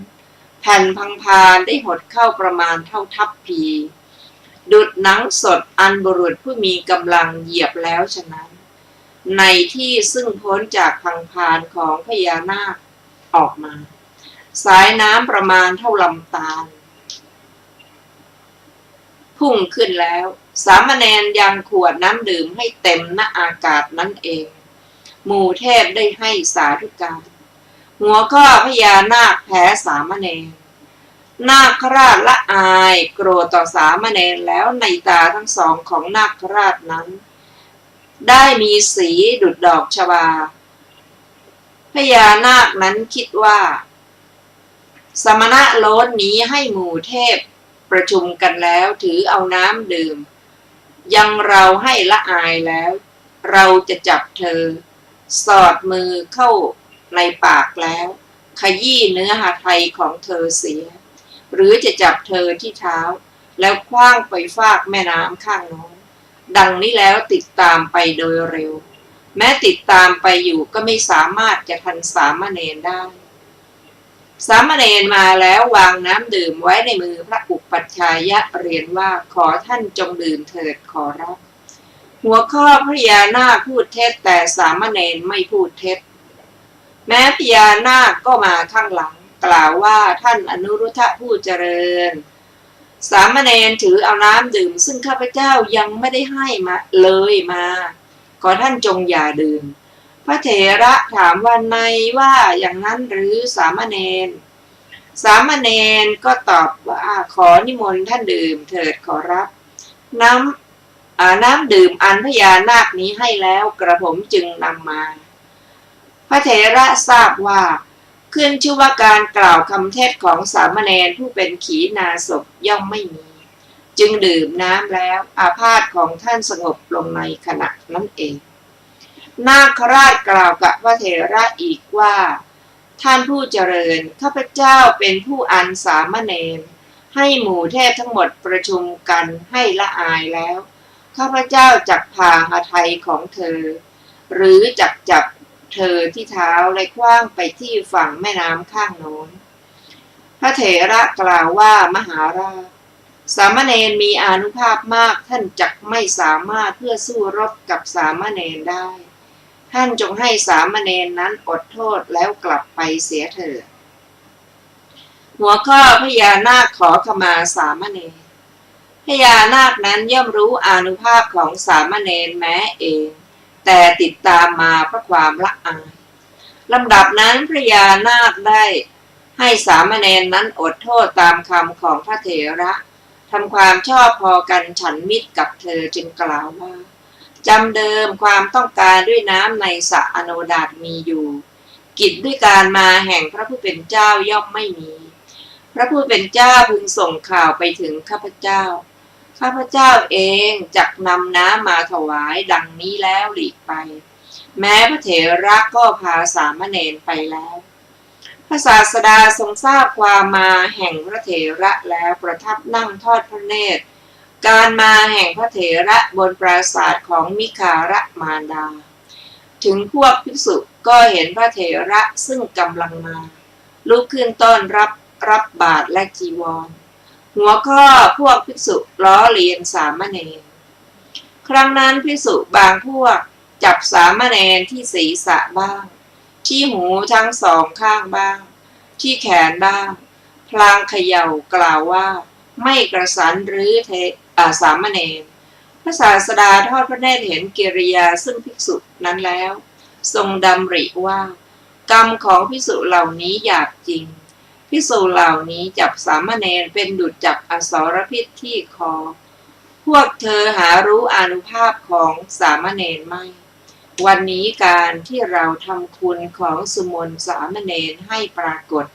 แผ่นพังพานได้หดเข้าประมาณเท่าทัพพีดุจหนังสดอันบุรุษผู้มีกำลังเหยียบแล้วฉะนั้นในที่ซึ่งพ้นจากพังพานของพญานาคออกมาสายน้ำประมาณเท่าลำตาลพุ่งขึ้นแล้วสามเณรยังขวดน้ำดื่มให้เต็มณอากาศนั้นเองหมู่เทพได้ให้สาธุการหัวข้อพญานาคแพ้สามเณรนาคราชละอายโกรธต่อสามเณรแล้วในตาทั้งสองของนาคราชนั้นได้มีสีดุจดอกชวาพญานาคนั้นคิดว่าสมณะโล้นนี้ให้หมู่เทพประชุมกันแล้วถือเอาน้ำดื่มยังเราให้ละอายแล้วเราจะจับเธอสอดมือเข้าในปากแล้วขยี้เนื้อหาไทยของเธอเสียหรือจะจับเธอที่เท้าแล้วคว้างไปฟากแม่น้ำข้างโน้นดังนี้แล้วติดตามไปโดยเร็วแม้ติดตามไปอยู่ก็ไม่สามารถจะทันสามเณรได้สามเณรมาแล้ววางน้ำดื่มไว้ในมือพระอุปัชฌายะเรียนว่าขอท่านจงดื่มเถิดขอรับหัวข้อพญานาคพูดเท็จแต่สามเณรไม่พูดเท็จแม้พญานาคก็มาข้างหลังกล่าวว่าท่านอนุรุทธะผู้เจริญสามเณรถือเอาน้ำดื่มซึ่งข้าพเจ้ายังไม่ได้ให้มาเลยมาขอท่านจงอย่าดื่มพระเถระถามว่าในว่าอย่างนั้นหรือสามเณรก็ตอบว่าขอนิมนต์ท่านดื่มเถิดขอรับน้ำดื่มอันพญานาคนี้ให้แล้วกระผมจึงนำมาพระเถระทราบว่าขึ้นชื่อว่าการกล่าวคำเทศของสามเณรผู้เป็นขีณาสพย่อมไม่มีจึงดื่มน้ำแล้วอาพาธของท่านสงบลงในขณะนั้นเองนาคราชกล่าวกับพระเถระอีกว่าท่านผู้เจริญข้าพเจ้าเป็นผู้อันสามเณรให้หมู่เทพทั้งหมดประชุมกันให้ละอายแล้วข้าพเจ้าจักพาหทัยของเธอหรือจักจับเธอที่เท้าและคว้างไปที่ฝั่งแม่น้ำข้างโน้นพระเถระกล่าวว่ามหาราชสามเณรมีอานุภาพมากท่านจักไม่สามารถเพื่อสู้รบกับสามเณรได้ท่านจงให้สามเณรนั้นอดโทษแล้วกลับไปเสียเถิดหัวข้อพญานาคขอขมาสามเณรพญานาคนั้นย่อมรู้อานุภาพของสามเณรแม้เองแต่ติดตามมาเพราะความละอายลำดับนั้นพญานาคได้ให้สามเณรนั้นอดโทษตามคำของพระเถระทำความชอบพอกันฉันมิตรกับเธอจึงกล่าวว่าจำเดิมความต้องการด้วยน้ำในสระอโนดาตมีอยู่กิจด้วยการมาแห่งพระผู้เป็นเจ้าย่อมไม่มีพระผู้เป็นเจ้าพึงส่งข่าวไปถึงข้าพเจ้าเองจักนำน้ำมาถวายดังนี้แล้วหลีกไปแม้พระเถระก็พาสามเณรไปแล้ว พระศาสดาทรงทราบความมาแห่งพระเถระแล้วประทับนั่งทอดพระเนตรการมาแห่งพระเถระบนปราสาทของมิคารมารดาถึงพวกภิกษุก็เห็นพระเถระซึ่งกำลังมาลุกขึ้นต้อนรับบาตรและจีวรหัวข้อพวกภิกษุล้อเลียนสามเณรครั้งนั้นภิกษุบางพวกจับสามเณรที่ศีรษะบ้างที่หูทั้งสองข้างบ้างที่แขนบ้างพลางเขย่ากล่าวว่าไม่กระสันหรือสามเณรพระศาสดาทอดพระเนตรเห็นกิริยาซึ่งภิกษุนั้นแล้วทรงดำริว่ากรรมของภิกษุเหล่านี้หยาบจริงภิกษุเหล่านี้จับสามเณรเป็นดุจจับอสรพิษที่คอพวกเธอหารู้อานุภาพของสามเณรไม่วันนี้การที่เราทำคุณของสุมนสามเณรให้ปรากฏ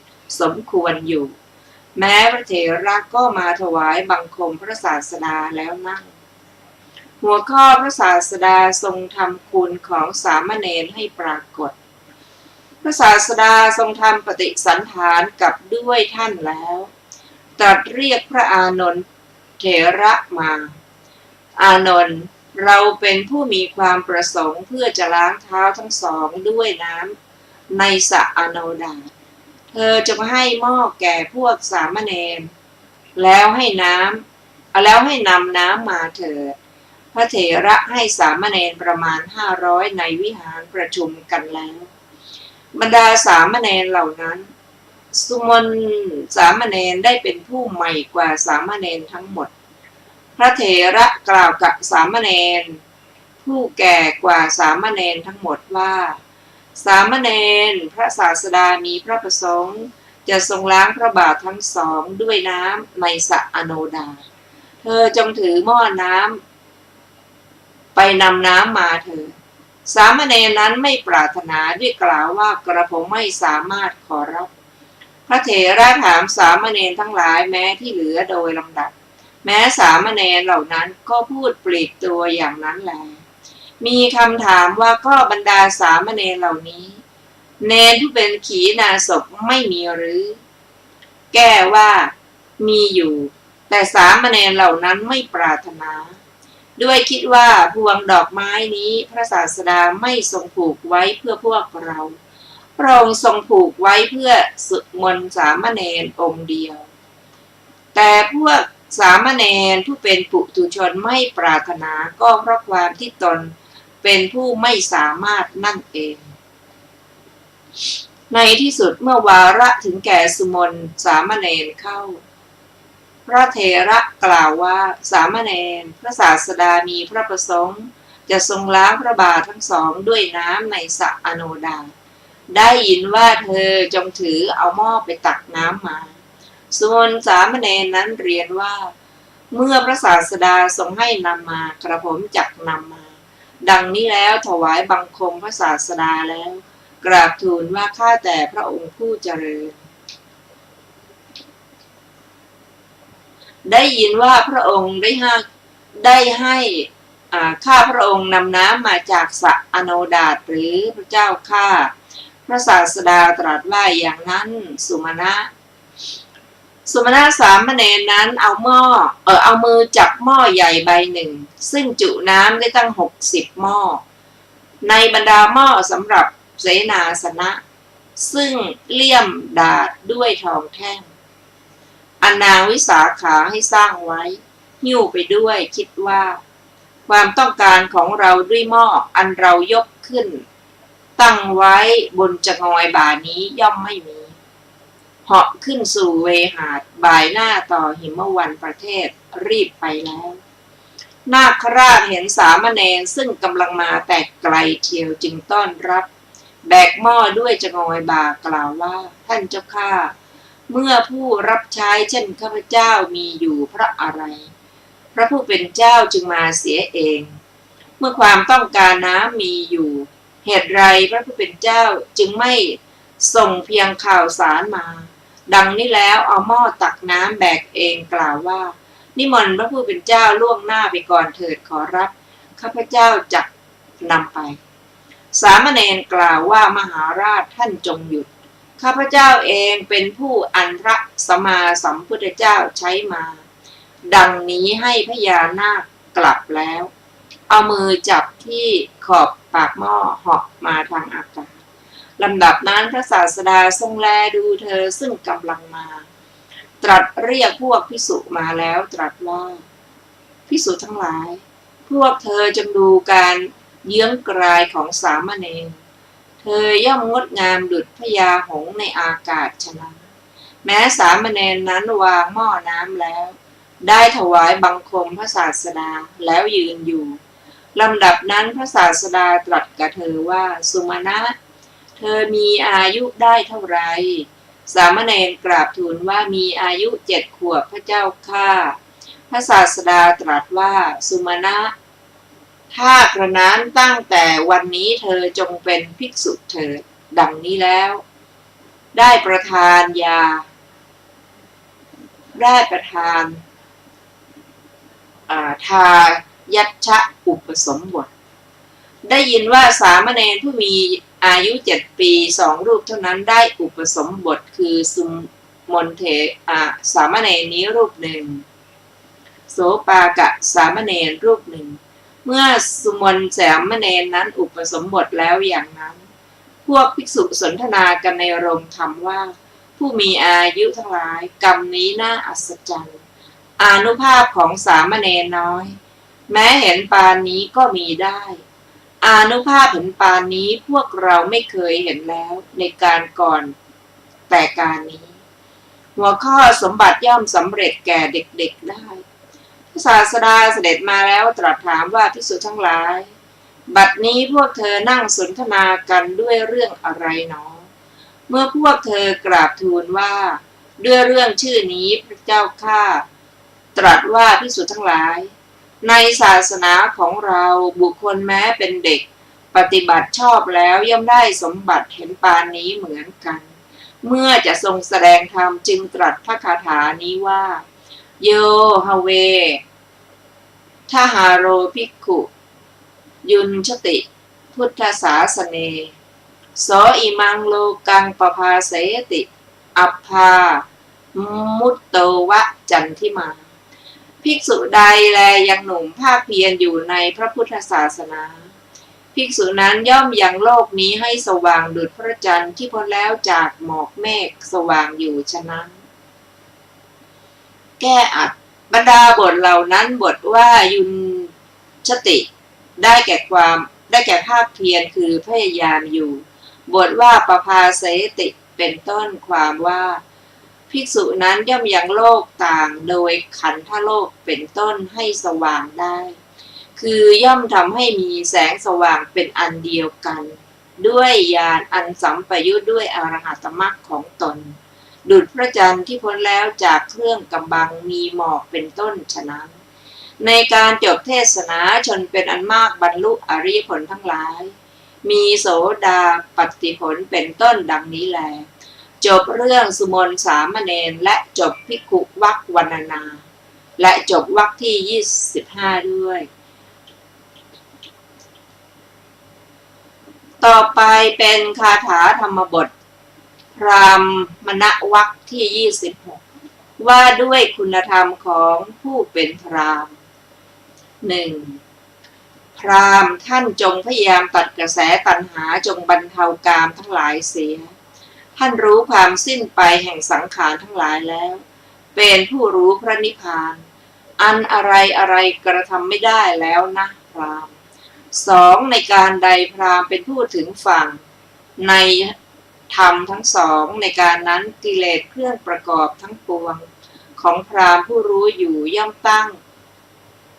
สมควรอยู่แม้พระเถระก็มาถวายบังคมพระศาสดาแล้วนั่งหัวข้อพระศาสดาทรงทำคุณของสามเณรให้ปรากฏพระศาสดาทรงทำปฏิสันถานกับด้วยท่านแล้วตรัสเรียกพระอานนท์เถระมาอานนท์เราเป็นผู้มีความประสงค์เพื่อจะล้างเท้าทั้งสองด้วยน้ำในสระอโนดาตเธอจะให้หม้อแก่พวกสามเณรแล้วให้นำน้ำมาเถิดพระเถระให้สามเณรประมาณ500ในวิหารประชุมกันแล้วบรรดาสามเณรเหล่านั้นสุมนสามเณรได้เป็นผู้ใหม่กว่าสามเณรทั้งหมดพระเถระกล่าวกับสามเณรผู้แก่กว่าสามเณรทั้งหมดว่าสามเณรพระศาสดามีพระประสงค์จะทรงล้างพระบาททั้งสองด้วยน้ำในสระอโนดาตเธอจงถือหม้อน้ำไปนำน้ำมาเถิดสามเณรนั้นไม่ปรารถนาด้วยกล่าวว่ากระผมไม่สามารถขอรับพระเถระถามสามเณรทั้งหลายแม้ที่เหลือโดยลำดับแม้สามเณรเหล่านั้นก็พูดปลีกตัวอย่างนั้นแลมีคำถามว่าก็บรรดาสามเณรเหล่านี้เณรผู้เป็นขีณาสพไม่มีหรือแก้ว่ามีอยู่แต่สามเณรเหล่านั้นไม่ปรารถนาด้วยคิดว่าพวงดอกไม้นี้พระศาสดาไม่ทรงผูกไว้เพื่อพวกเราพระองค์ทรงผูกไว้เพื่อสุมนสามเณรองค์เดียวแต่พวกสามเณรผู้เป็นปุถุชนไม่ปรารถนาก็เพราะความที่ตนเป็นผู้ไม่สามารถนั่นเองในที่สุดเมื่อวาระถึงแก่สุมนสามเณรเข้าพระเถระกล่าวว่าสามเณรพระศาสดามีพระประสงค์จะทรงล้างพระบาททั้งสองด้วยน้ำในสระอโนดาตได้ยินว่าเธอจงถือเอาหม้อไปตักน้ำมาส่วนสามเณรนั้นเรียนว่าเมื่อพระศาสดาทรงให้นำมากระผมจักนำมาดังนี้แล้วถวายบังคมพระศาสดาแล้วกราบทูลว่าข้าแต่พระองค์ผู้เจริญได้ยินว่าพระองค์ได้ให้ข้าพระองค์นำน้ำมาจากสระอโนดาตหรือพระเจ้าข้าพระศาสดาตรัสว่าอย่างนั้นสุมาณะสามเณรนั้นเอามือจับหม้อใหญ่ใบหนึ่งซึ่งจุน้ำได้ตั้ง60หม้อในบรรดาหม้อสำหรับเสนาสนะซึ่งเลี่ยมดาษด้วยทองแท่งอันนางวิสาขาให้สร้างไว้หิ้วไปด้วยคิดว่าความต้องการของเราด้วยหม้ออันเรายกขึ้นตั้งไว้บนจงอยบ่านี้ย่อมไม่มีเหาะขึ้นสู่เวหาดบ่ายหน้าต่อหิมวันประเทศรีบไปแล้วนาคราชเห็นสามเณรซึ่งกำลังมาแต่ไกลเทียวจึงต้อนรับแบกหม้อด้วยจงอยบ่ากล่าวว่าท่านเจ้าข้าเมื่อผู้รับใช้เช่นข้าพเจ้ามีอยู่เพราะอะไรพระผู้เป็นเจ้าจึงมาเสียเองเมื่อความต้องการน้ำมีอยู่เหตุไรพระผู้เป็นเจ้าจึงไม่ส่งเพียงข่าวสารมาดังนี้แล้วเอาหม้อตักน้ำแบกเองกล่าวว่านิมนต์พระผู้เป็นเจ้าล่วงหน้าไปก่อนเถิดขอรับข้าพเจ้าจักนำไปสามเณรกล่าวว่ามหาราชท่านจงหยุด ข้าพเจ้าเองเป็นผู้อันพระสัมมาสัมพุทธเจ้าใช้มา ดังนี้ให้พญานาคกลับแล้ว เอามือจับที่ขอบปากหม้อเหาะมาทางอากาศลำดับนั้นพระศาสดาทรงแลดูเธอซึ่งกำลังมา ตรัสเรียกพวกภิกษุมาแล้วตรัสว่าภิกษุทั้งหลายพวกเธอจงดูการเยื้องกรายของสามเณรเธอย่อมงดงามดุจพญาหงส์ในอากาศฉะนั้นแม้สามเณรนั้นวางหม้อน้ำแล้วได้ถวายบังคมพระศาสดาแล้วยืนอยู่ลำดับนั้นพระศาสดาตรัสกับเธอว่าสุมาณะเธอมีอายุได้เท่าไรสามเณรกราบทูลว่ามีอายุ7 ขวบพระเจ้าข้าพระศาสดาตรัสว่าสุมาณะถ้ากระนั้นตั้งแต่วันนี้เธอจงเป็นภิกษุเถิดดังนี้แล้วได้ประทานยาได้ประทานทายัชชะอุปสมบทได้ยินว่าสามเณรผู้มีอายุ7 ปี2 รูปเท่านั้นได้อุปสมบทคือสุมนเถสามเณรนี้รูปหนึ่งโสปากะสามเณรรูปหนึ่งเมื่อสุมนสามเณรนั้นอุปสมบทแล้วอย่างนั้นพวกภิกษุสนทนากันในโรงธรรมว่าผู้มีอายุทั้งหลายกรรมนี้น่าอัศจรรย์อานุภาพของสามเณรน้อยแม้เห็นปานนี้ก็มีได้อานุภาพเห็นปานนี้พวกเราไม่เคยเห็นแล้วในการก่อนแต่การนี้หัวข้อสมบัติย่อมสำเร็จแก่เด็กๆได้พระศาสดาเสด็จมาแล้วตรัสถามว่าภิกษุทั้งหลายบัดนี้พวกเธอนั่งสนทนากันด้วยเรื่องอะไรหนอเมื่อพวกเธอกราบทูลว่าด้วยเรื่องชื่อนี้พระเจ้าข้าตรัสว่าภิกษุทั้งหลายในศาสนาของเราบุคคลแม้เป็นเด็กปฏิบัติชอบแล้วย่อมได้สมบัติเห็นปานนี้เหมือนกันเมื่อจะทรงแสดงธรรมจึงตรัสพระคาถานี้ว่าโยฮเวทหาโรภิกขุยุนชติพุทธศาสเนโสอิมังโลกังปภาเสติอัปภามุตโตวะจันทิมาภิกษุใดแลยังหนุ่มภาคเพียรอยู่ในพระพุทธศาสนาภิกษุนั้นย่อมยังโลกนี้ให้สว่างดุจพระจันทร์ที่พ้นแล้วจากหมอกเมฆสว่างอยู่ฉะนั้นแก้อัดบรรดาบทเหล่านั้นบทว่ายุนชติได้แก่ภาคเพียรคือพยายามอยู่บทว่าปภาเสติเป็นต้นความว่าภิกษุนั้นย่อมยังโลกต่างโดยขันธโลกเป็นต้นให้สว่างได้คือย่อมทำให้มีแสงสว่างเป็นอันเดียวกันด้วยญาณอันสัมปยุทธ์ด้วยอรหัตมรรคของตนดุจพระจันทร์ที่พ้นแล้วจากเครื่องกำบังมีหมอกเป็นต้นฉะนั้นในการจบเทศนาชนเป็นอันมากบรรลุอริยผลทั้งหลายมีโสดาปัตติผลเป็นต้นดังนี้แลจบเรื่องสุมนสามเณรและจบภิกขุวรรควรรณนาและจบวรรคที่25ด้วยต่อไปเป็นคาถาธรรมบทพราหมณวรรคที่26ว่าด้วยคุณธรรมของผู้เป็นพราหมณ์ 1. พราหมณ์ท่านจงพยายามตัดกระแสตัณหาจงบรรเทากามทั้งหลายเสียท่านรู้ความสิ้นไปแห่งสังขารทั้งหลายแล้วเป็นผู้รู้พระนิพพานอันอะไรกระทำไม่ได้แล้วนะพราหมณ์ 2. ในการใดพราหมณ์เป็นผู้ถึงฝั่งในธรรมทั้งสองในการนั้นกิเลสเครื่องประกอบทั้งปวงของพราหมณ์ผู้รู้อยู่ย่อมตั้ง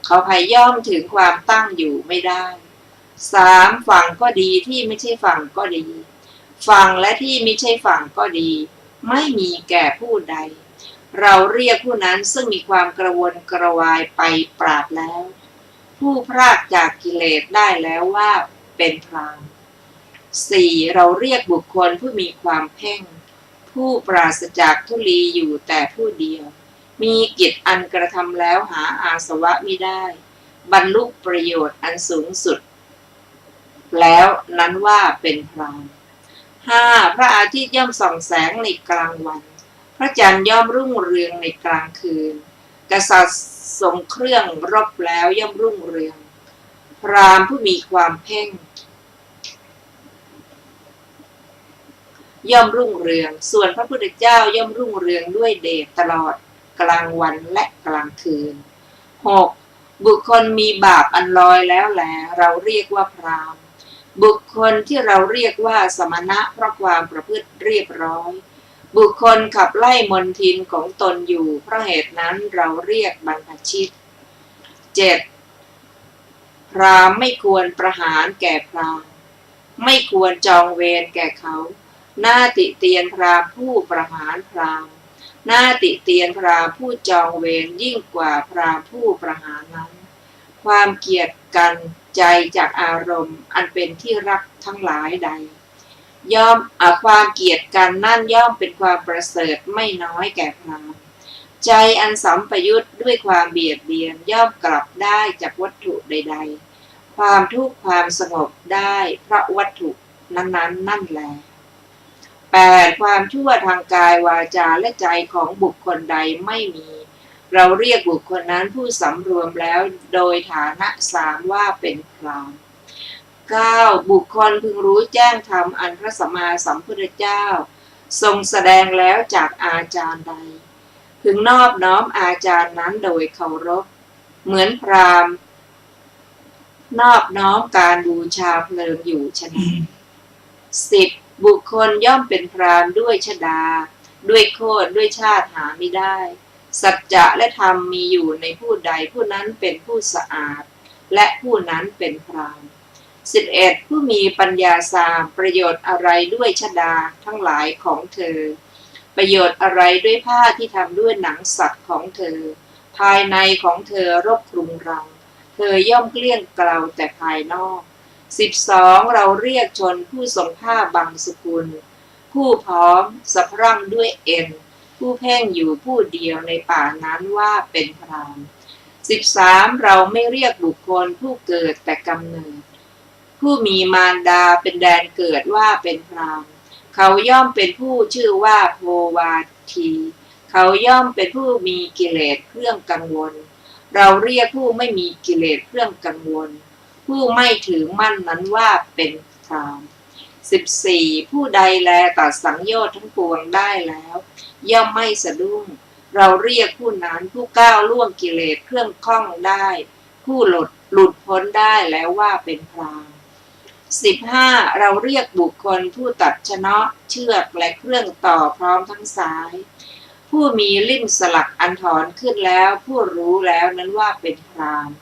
เขาพยย่อมถึงความตั้งอยู่ไม่ได้ 3. ฝั่งก็ดีที่ไม่ใช่ฝั่งก็ดีฝั่งและที่ไม่ใช่ฝั่งก็ดีไม่มีแก่ผู้ใดเราเรียกผู้นั้นซึ่งมีความกระวนกระวายไปปราดแล้วผู้พรากจากกิเลสได้แล้วว่าเป็นพราหมณ์ 4. เราเรียกบุคคลผู้มีความเพ่งผู้ปราศจากทุลีอยู่แต่ผู้เดียวมีกิจอันกระทำแล้วหาอาสวะมิได้บรรลุประโยชน์อันสูงสุดแล้วนั้นว่าเป็นพราหมณ์ 5. พระอาทิตย์ย่อมส่องแสงในกลางวันพระจันทร์ย่อมรุ่งเรืองในกลางคืนกษัตริย์ทรงเครื่องรบแล้วย่อมรุ่งเรืองพราหมณ์ผู้มีความเพ่งย่อมรุ่งเรืองส่วนพระพุทธเจ้าย่อมรุ่งเรืองด้วยเดชตลอดกลางวันและกลางคืน 6. บุคคลมีบาปอันลอยแล้วแลเราเรียกว่าพราหมณ์บุคคลที่เราเรียกว่าสมณะเพราะความประพฤติเรียบร้อยบุคคลขับไล่มนทินของตนอยู่เพราะเหตุนั้นเราเรียกบรรพชิต 7. พราหมณ์ไม่ควรประหารแก่พราหมณ์ไม่ควรจองเวรแก่เขาน่าติเตียนพราหมณ์ผู้ประหารพราหมณ์น่าติเตียนพราหมณ์ผู้จองเวรยิ่งกว่าพราหมณ์ผู้ประหารนั้นความเกลียดกันใจจากอารมณ์อันเป็นที่รักทั้งหลายใดย่อมความเกลียดกันนั่นย่อมเป็นความประเสริฐไม่น้อยแก่พราหมณ์ใจอันสัมปยุตด้วยความเบียดเบียนย่อมกลับได้จากวัตถุใดๆความทุกข์ความสงบได้เพราะวัตถุนั้นนั่นแล 8. ความชั่วทางกายวาจาและใจของบุคคลใดไม่มีเราเรียกบุคคลนั้นผู้สำรวมแล้วโดยฐานะ3ว่าเป็นพราหมณ์ 9. บุคคลพึงรู้แจ้งธรรมอันพระสัมมาสัมพุทธเจ้าทรงแสดงแล้วจากอาจารย์ใดพึงนอบน้อมอาจารย์นั้นโดยเคารพเหมือนพราหมณ์นอบน้อมการบูชาเพลิงอยู่ฉะนั้น 10. บุคคลย่อมเป็นพราหมณ์ด้วยชฎาด้วยโคตรด้วยชาติหาไม่ได้สัจจะและธรรมมีอยู่ในผู้ใดผู้นั้นเป็นผู้สะอาดและผู้นั้นเป็นพราหมณ์ 11. ผู้มีปัญญาสามประโยชน์อะไรด้วยชฎาทั้งหลายของเธอประโยชน์อะไรด้วยผ้าที่ทำด้วยหนังสัตว์ของเธอภายในของเธอรบคลุมรังเธอย่อมเกลี้ยงเกลาแต่ภายนอก 12. เราเรียกชนผู้ทรงผ้าบางสกุลผู้พร้อมสะพรั่งด้วยเอ็นผู้เพ่งอยู่ผู้เดียวในป่านั้นว่าเป็นพราหมณ์ 13. เราไม่เรียกบุคคลผู้เกิดแต่กำเนิดผู้มีมารดาเป็นแดนเกิดว่าเป็นพราหมณ์เขาย่อมเป็นผู้ชื่อว่าโพวาทีเขาย่อมเป็นผู้มีกิเลสเครื่องกังวลเราเรียกผู้ไม่มีกิเลสเครื่องกังวลผู้ไม่ถือมั่นนั้นว่าเป็นพราหมณ์ 14. ผู้ใดแลตัดสังโยชน์ทั้งปวงได้แล้วย่อมไม่สะดุ้งเราเรียกผู้นั้นผู้ก้าวล่วงกิเลสเครื่องข้องได้ผู้หลุดพ้นได้แล้วว่าเป็นพราหมณ์ 15. เราเรียกบุคคลผู้ตัดชนะเชือกและเครื่องต่อพร้อมทั้งสายผู้มีลิ่มสลักอันถอนขึ้นแล้วผู้รู้แล้วนั้นว่าเป็นพราหมณ์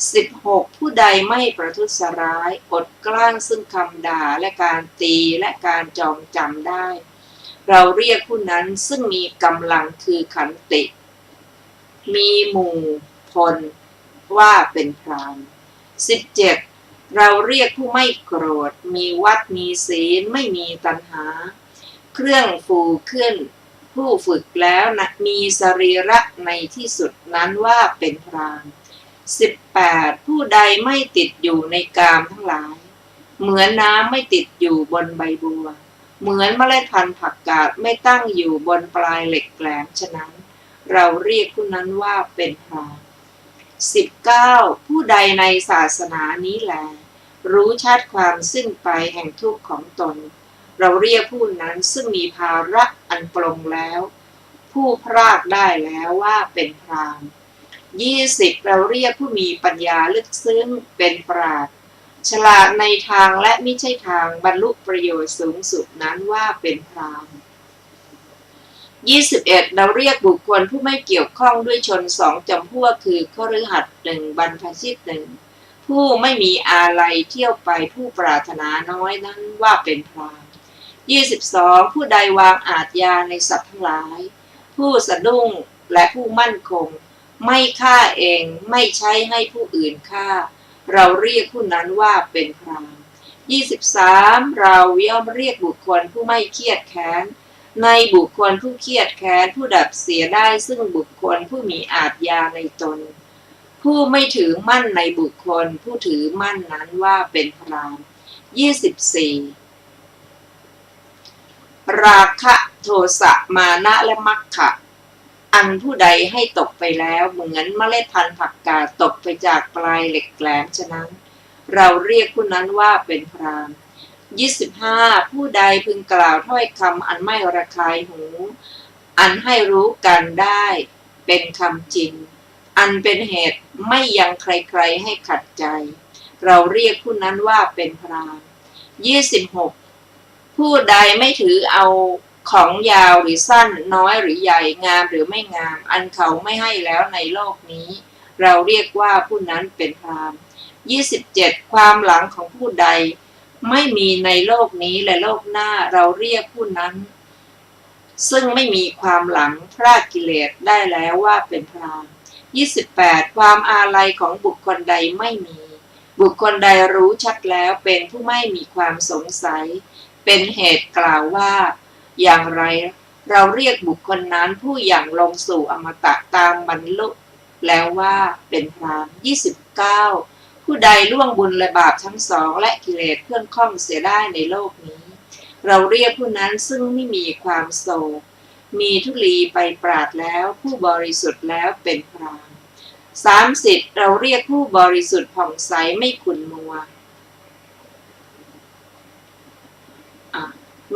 16. ผู้ใดไม่ประทุษร้ายอดกลั้นซึ่งคำด่าและการตีและการจองจำได้เราเรียกผู้นั้นซึ่งมีกำลังคือขันติมีหมู่พลว่าเป็นพราหมณ์ 17. เราเรียกผู้ไม่โกรธมีวัดมีศีลไม่มีตัณหาเครื่องฟูขึ้นผู้ฝึกแล้วนะมีสรีระในที่สุดนั้นว่าเป็นพราหมณ์ 18. ผู้ใดไม่ติดอยู่ในกามทั้งหลายเหมือนน้ำไม่ติดอยู่บนใบบัวเหมือนเมล็ดพันธุ์ผักกาดไม่ตั้งอยู่บนปลายเหล็กแหลมฉะนั้นเราเรียกผู้นั้นว่าเป็นพราหมณ์ 19. ผู้ใดในศาสนานี้แลรู้ชัดความสิ้นไปแห่งทุกข์ของตนเราเรียกผู้นั้นซึ่งมีภาระอันปลงแล้วผู้พรากได้แล้วว่าเป็นพราหมณ์ 20. เราเรียกผู้มีปัญญาลึกซึ้งเป็นปราชญ์ฉลาดในทางและมิใช่ทางบรรลุประโยชน์สูงสุดนั้นว่าเป็นพราหมณ์ 21. เราเรียกบุคคลผู้ไม่เกี่ยวข้องด้วยชนสองจำพวกคือคฤหัสถ์หนึ่งบรรพชิตหนึ่งผู้ไม่มีอาลัยเที่ยวไปผู้ปรารถนาน้อยนั้นว่าเป็นพราหมณ์ 22. ผู้ใดวางอาทยาในสัตว์ทั้งหลายผู้สะดุ้งและผู้มั่นคงไม่ฆ่าเองไม่ใช้ให้ผู้อื่นฆ่าเราเรียกผู้นั้นว่าเป็นพราหมณ์ 23. เราย่อมเรียกบุคคลผู้ไม่เครียดแค้นในบุคคลผู้เครียดแค้นผู้ดับเสียได้ซึ่งบุคคลผู้มีอาทยาในตนผู้ไม่ถือมั่นในบุคคลผู้ถือมั่นนั้นว่าเป็นพราหมณ์ 24. ราคะโทสะมานะและมัคคะอันผู้ใดให้ตกไปแล้วเหมือนเมล็ดพันธุ์ผักกาดตกไปจากปลายเหล็กแหลมฉะนั้นเราเรียกผู้นั้นว่าเป็นพราหมณ์ 25ผู้ใดพึงกล่าวถ้อยคำอันไม่ระคายหูอันให้รู้กันได้เป็นคำจริงอันเป็นเหตุไม่ยังใครๆให้ขัดใจเราเรียกผู้นั้นว่าเป็นพราหมณ์ 26ผู้ใดไม่ถือเอาของยาวหรือสั้นน้อยหรือใหญ่งามหรือไม่งามอันเขาไม่ให้แล้วในโลกนี้เราเรียกว่าผู้นั้นเป็นพราหมณ์ 27ความหลังของผู้ใดไม่มีในโลกนี้และโลกหน้าเราเรียกผู้นั้นซึ่งไม่มีความหลังพรากกิเลสได้แล้วว่าเป็นพราหมณ์ 28ความอาลัยของบุคคลใดไม่มีบุคคลใดรู้ชัดแล้วเป็นผู้ไม่มีความสงสัยเป็นเหตุกล่าวว่าอย่างไรเราเรียกบุคคลนั้นผู้อย่างลงสู่อมตะตามบรรลุแล้วว่าเป็นพราหมณ์ 29ผู้ใดล่วงบุญและบาปทั้งสองและกิเลสเครื่องข้องเสียได้ในโลกนี้เราเรียกผู้นั้นซึ่งไม่มีความโศกมีทุลีไปปราดแล้วผู้บริสุทธิ์แล้วเป็นพราหมณ์ 30เราเรียกผู้บริสุทธิ์ผ่องใสไม่ขุ่นมัว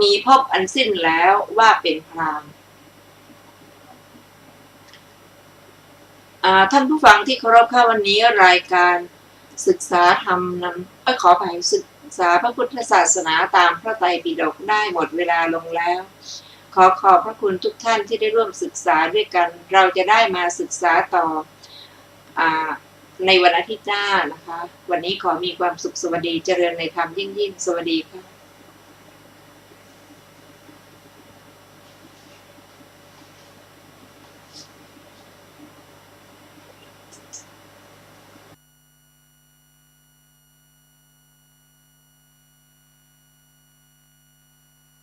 มีภพอันสิ้นแล้วว่าเป็นพราหมณ์ท่านผู้ฟังที่เคารพค่ะวันนี้รายการศึกษาธรรมขออภัยศึกษาพระพุทธศาสนาตามพระไตรปิฎกได้หมดเวลาลงแล้วขอขอบพระคุณทุกท่านที่ได้ร่วมศึกษาด้วยกันเราจะได้มาศึกษาต่อในวันอาทิตย์หน้านะคะวันนี้ขอมีความสุขสวัสดีเจริญในธรรมยิ่งสวัสดีค่ะ